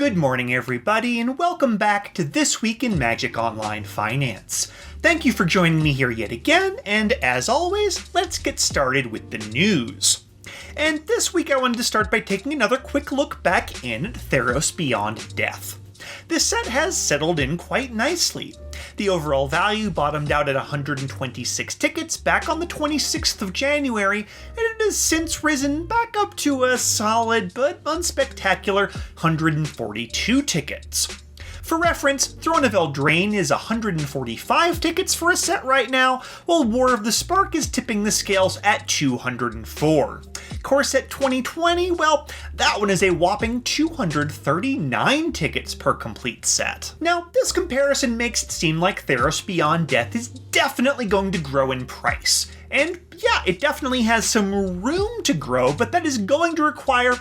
Good morning everybody, and welcome back to This Week in Magic Online Finance. Thank you for joining me here yet again, and as always, let's get started with the news. And this week I wanted to start by taking another quick look back in at Theros Beyond Death. This set has settled in quite nicely. The overall value bottomed out at 126 tickets back on the 26th of January, and it has since risen back up to a solid but unspectacular 142 tickets. For reference, Throne of Eldraine is 145 tickets for a set right now, while War of the Spark is tipping the scales at 204. Core Set 2020, well, that one is a whopping 239 tickets per complete set. Now, this comparison makes it seem like Theros Beyond Death is definitely going to grow in price. And yeah, it definitely has some room to grow, but that is going to require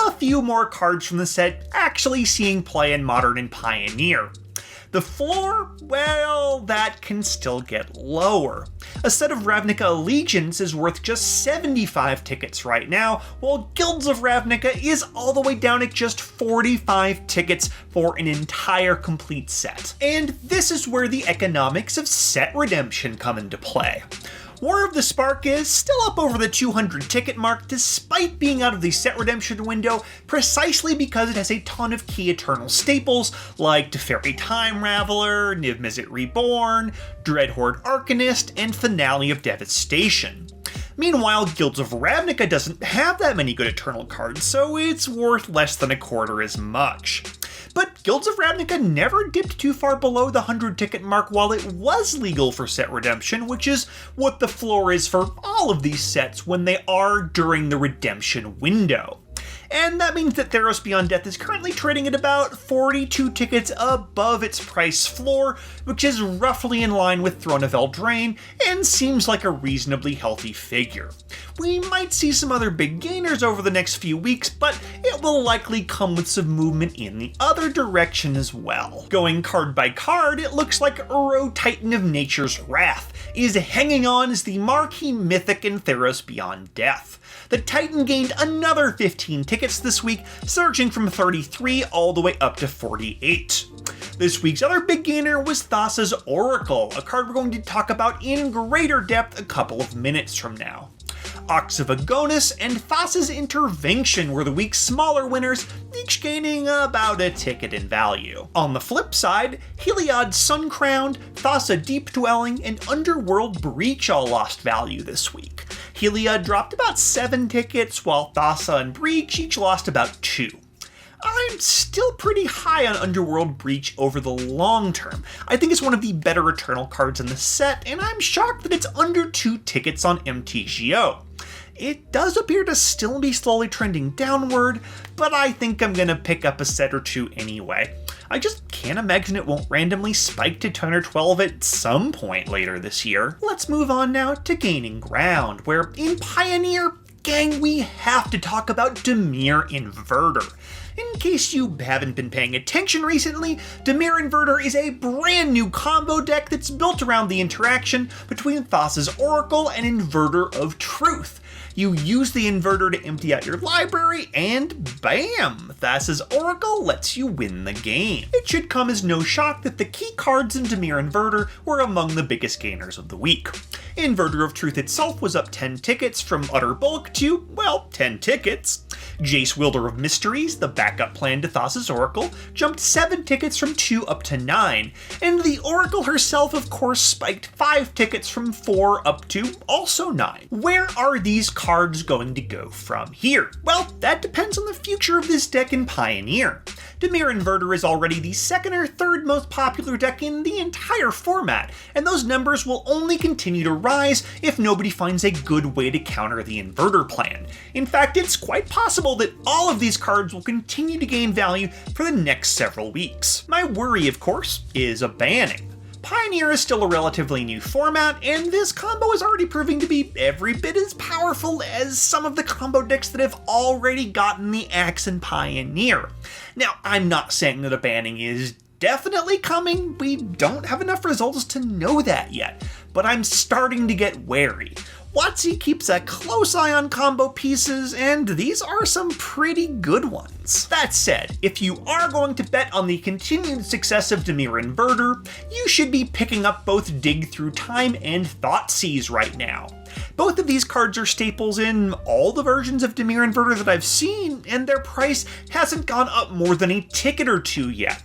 a few more cards from the set actually seeing play in Modern and Pioneer. The floor, well, that can still get lower. A set of Ravnica Allegiance is worth just 75 tickets right now, while Guilds of Ravnica is all the way down at just 45 tickets for an entire complete set. And this is where the economics of set redemption come into play. War of the Spark is still up over the 200 ticket mark despite being out of the set redemption window, precisely because it has a ton of key Eternal staples like Teferi Time Raveler, Niv Mizzet Reborn, Dreadhorde Arcanist, and Finale of Devastation. Meanwhile, Guilds of Ravnica doesn't have that many good Eternal cards, so it's worth less than a quarter as much. But Guilds of Ravnica never dipped too far below the 100 ticket mark while it was legal for set redemption, which is what the floor is for all of these sets when they are during the redemption window. And that means that Theros Beyond Death is currently trading at about 42 tickets above its price floor, which is roughly in line with Throne of Eldraine and seems like a reasonably healthy figure. We might see some other big gainers over the next few weeks, but it will likely come with some movement in the other direction as well. Going card by card, it looks like Uro Titan of Nature's Wrath is hanging on as the marquee mythic in Theros Beyond Death. The Titan gained another 15 tickets this week, surging from 33 all the way up to 48. This week's other big gainer was Thassa's Oracle, a card we're going to talk about in greater depth a couple of minutes from now. Ox of Agonis and Thassa's Intervention were the week's smaller winners, each gaining about a ticket in value. On the flip side, Heliod Suncrowned, Thassa Deep Dwelling, and Underworld Breach all lost value this week. Heliod dropped about 7 tickets, while Thassa and Breach each lost about 2. I'm still pretty high on Underworld Breach over the long term. I think it's one of the better Eternal cards in the set, and I'm shocked that it's under 2 tickets on MTGO. It does appear to still be slowly trending downward, but I think I'm gonna pick up a set or two anyway. I just can't imagine it won't randomly spike to 10 or 12 at some point later this year. Let's move on now to Gaining Ground, where in Pioneer, gang, we have to talk about Dimir Inverter. In case you haven't been paying attention recently, Dimir Inverter is a brand new combo deck that's built around the interaction between Thassa's Oracle and Inverter of Truth. You use the Inverter to empty out your library, and bam! Thassa's Oracle lets you win the game. It should come as no shock that the key cards in Dimir Inverter were among the biggest gainers of the week. Inverter of Truth itself was up 10 tickets from utter bulk to, well, 10 tickets. Jace Wielder of Mysteries, the backup plan to Thassa's Oracle, jumped 7 tickets from 2 up to 9, and the Oracle herself of course spiked 5 tickets from 4 up to also 9. Where are these cards going to go from here? Well, that depends on the future of this deck in Pioneer. Dimir Inverter is already the second or third most popular deck in the entire format, and those numbers will only continue to rise if nobody finds a good way to counter the Inverter plan. In fact, it's quite possible that all of these cards will continue to gain value for the next several weeks. My worry, of course, is a banning. Pioneer is still a relatively new format, and this combo is already proving to be every bit as powerful as some of the combo decks that have already gotten the axe in Pioneer. Now, I'm not saying that a banning is definitely coming, we don't have enough results to know that yet, but I'm starting to get wary. WotC keeps a close eye on combo pieces, and these are some pretty good ones. That said, if you are going to bet on the continued success of Dimir Inverter, you should be picking up both Dig Through Time and Thoughtseize right now. Both of these cards are staples in all the versions of Dimir Inverter that I've seen, and their price hasn't gone up more than a ticket or two yet.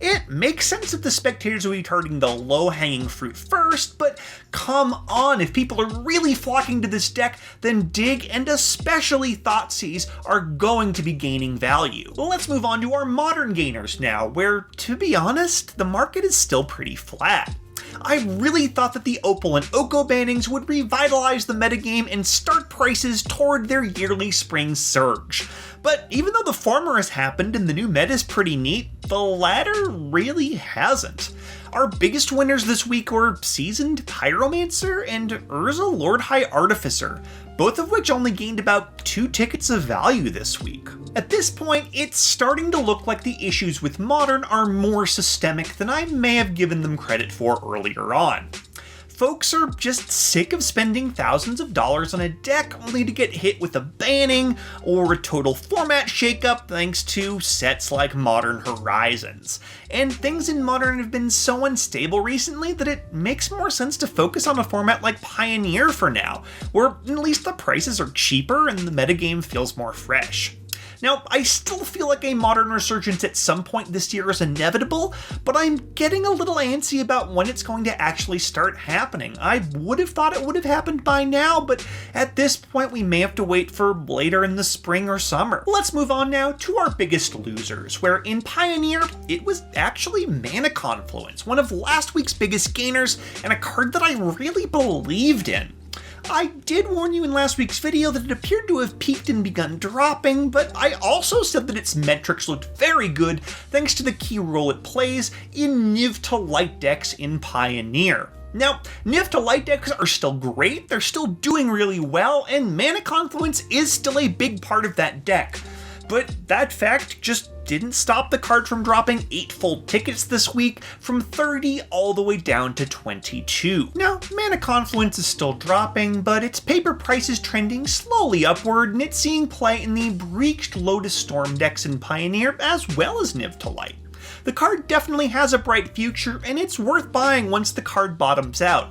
It makes sense that the spectators will be targeting the low-hanging fruit first, but come on, if people are really flocking to this deck, then Dig and especially Thoughtseize are going to be gaining value. Let's move on to our modern gainers now, where, to be honest, the market is still pretty flat. I really thought that the Opal and Oko bannings would revitalize the metagame and start prices toward their yearly spring surge. But even though the former has happened and the new meta is pretty neat, the latter really hasn't. Our biggest winners this week were Seasoned Pyromancer and Urza Lord High Artificer, both of which only gained about 2 tickets of value this week. At this point, it's starting to look like the issues with Modern are more systemic than I may have given them credit for earlier on. Folks are just sick of spending thousands of dollars on a deck only to get hit with a banning or a total format shakeup thanks to sets like Modern Horizons. And things in Modern have been so unstable recently that it makes more sense to focus on a format like Pioneer for now, where at least the prices are cheaper and the metagame feels more fresh. Now, I still feel like a Modern resurgence at some point this year is inevitable, but I'm getting a little antsy about when it's going to actually start happening. I would have thought it would have happened by now, but at this point we may have to wait for later in the spring or summer. Let's move on now to our biggest losers, where in Pioneer, it was actually Mana Confluence, one of last week's biggest gainers, and a card that I really believed in. I did warn you in last week's video that it appeared to have peaked and begun dropping, but I also said that its metrics looked very good thanks to the key role it plays in Niv to Light decks in Pioneer. Now, Niv to Light decks are still great, they're still doing really well, and Mana Confluence is still a big part of that deck. But that fact just didn't stop the card from dropping 8 full tickets this week, from 30 all the way down to 22. Now, Mana Confluence is still dropping, but its paper price is trending slowly upward, and it's seeing play in the breached Lotus Storm decks in Pioneer, as well as Niv to Light. The card definitely has a bright future, and it's worth buying once the card bottoms out.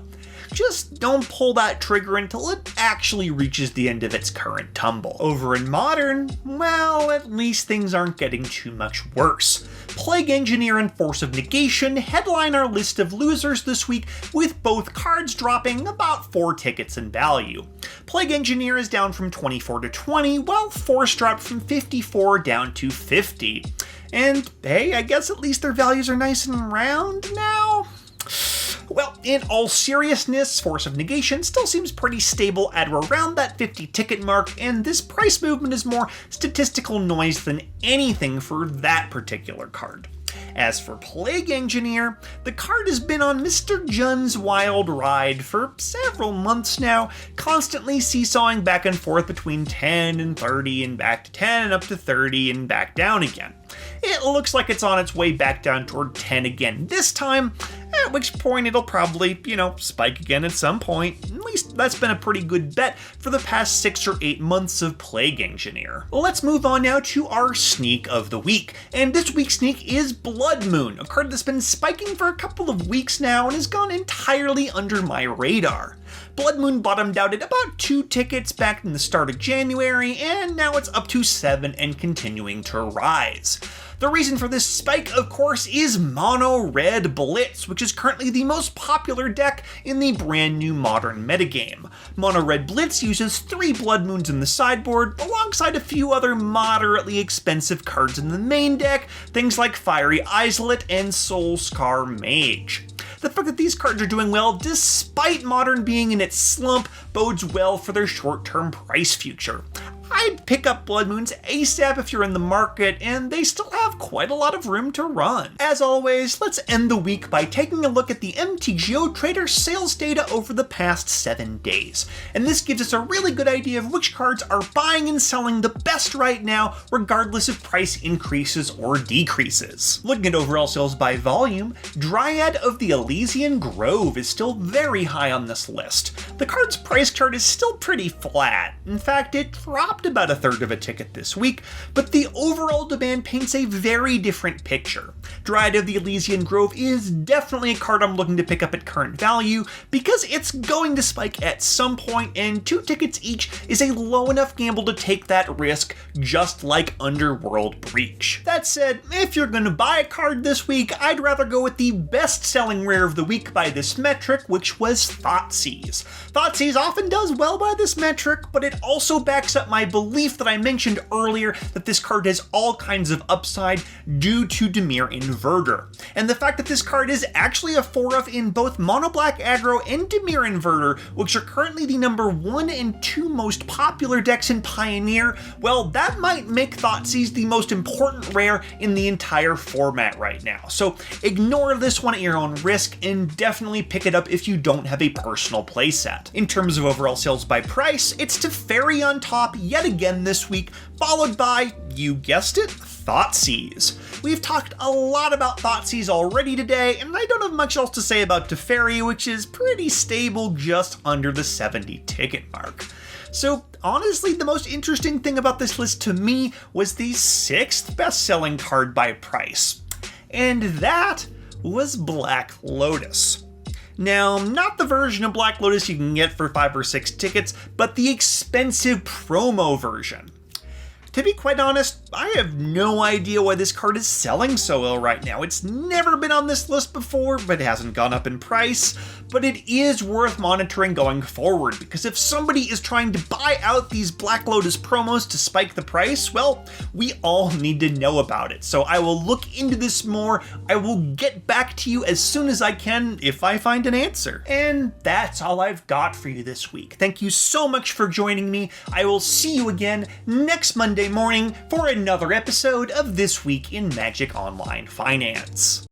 Just don't pull that trigger until it actually reaches the end of its current tumble. Over in Modern, well, at least things aren't getting too much worse. Plague Engineer and Force of Negation headline our list of losers this week, with both cards dropping about 4 tickets in value. Plague Engineer is down from 24 to 20, while Force dropped from 54 down to 50. And hey, I guess at least their values are nice and round now? Well, in all seriousness, Force of Negation still seems pretty stable at around that 50 ticket mark, and this price movement is more statistical noise than anything for that particular card. As for Plague Engineer, the card has been on Mr. Jun's wild ride for several months now, constantly seesawing back and forth between 10 and 30 and back to 10 and up to 30 and back down again. It looks like it's on its way back down toward 10 again this time, at which point it'll probably, spike again at some point. At least that's been a pretty good bet for the past 6 or 8 months of Plague Engineer. Let's move on now to our sneak of the week, and this week's sneak is Blood Moon, a card that's been spiking for a couple of weeks now and has gone entirely under my radar. Blood Moon bottomed out at about 2 tickets back in the start of January, and now it's up to 7 and continuing to rise. The reason for this spike, of course, is Mono Red Blitz, which is currently the most popular deck in the brand new Modern metagame. Mono Red Blitz uses 3 Blood Moons in the sideboard, alongside a few other moderately expensive cards in the main deck, things like Fiery Islet and Soul Scar Mage. The fact that these cards are doing well despite Modern being in its slump bodes well for their short-term price future. I'd pick up Blood Moons ASAP if you're in the market, and they still have quite a lot of room to run. As always, let's end the week by taking a look at the MTGO trader sales data over the past 7 days. And this gives us a really good idea of which cards are buying and selling the best right now, regardless of price increases or decreases. Looking at overall sales by volume, Dryad of the Elysian Grove is still very high on this list. The card's price chart is still pretty flat. In fact, it dropped about a third of a ticket this week, but the overall demand paints a very different picture. Dryad of the Elysian Grove is definitely a card I'm looking to pick up at current value because it's going to spike at some point, and 2 tickets each is a low enough gamble to take that risk, just like Underworld Breach. That said, if you're going to buy a card this week, I'd rather go with the best-selling rare of the week by this metric, which was Thoughtseize. Thoughtseize often does well by this metric, but it also backs up my belief that I mentioned earlier that this card has all kinds of upside due to Dimir Inverter. And the fact that this card is actually a 4-of in both Mono Black Aggro and Dimir Inverter, which are currently the number 1 and 2 most popular decks in Pioneer, well, that might make Thoughtseize the most important rare in the entire format right now. So ignore this one at your own risk and definitely pick it up if you don't have a personal playset. In terms of overall sales by price, it's Teferi on top yet again this week, followed by, you guessed it, Thoughtseize. We've talked a lot about Thoughtseize already today, and I don't have much else to say about Teferi, which is pretty stable just under the 70 ticket mark. So honestly, the most interesting thing about this list to me was the 6th best-selling card by price, and that was Black Lotus. Now, not the version of Black Lotus you can get for 5 or 6 tickets, but the expensive promo version. To be quite honest, I have no idea why this card is selling so well right now. It's never been on this list before, but it hasn't gone up in price. But it is worth monitoring going forward, because if somebody is trying to buy out these Black Lotus promos to spike the price, well, we all need to know about it. So I will look into this more. I will get back to you as soon as I can if I find an answer. And that's all I've got for you this week. Thank you so much for joining me. I will see you again next Monday morning for another episode of This Week in Magic Online Finance.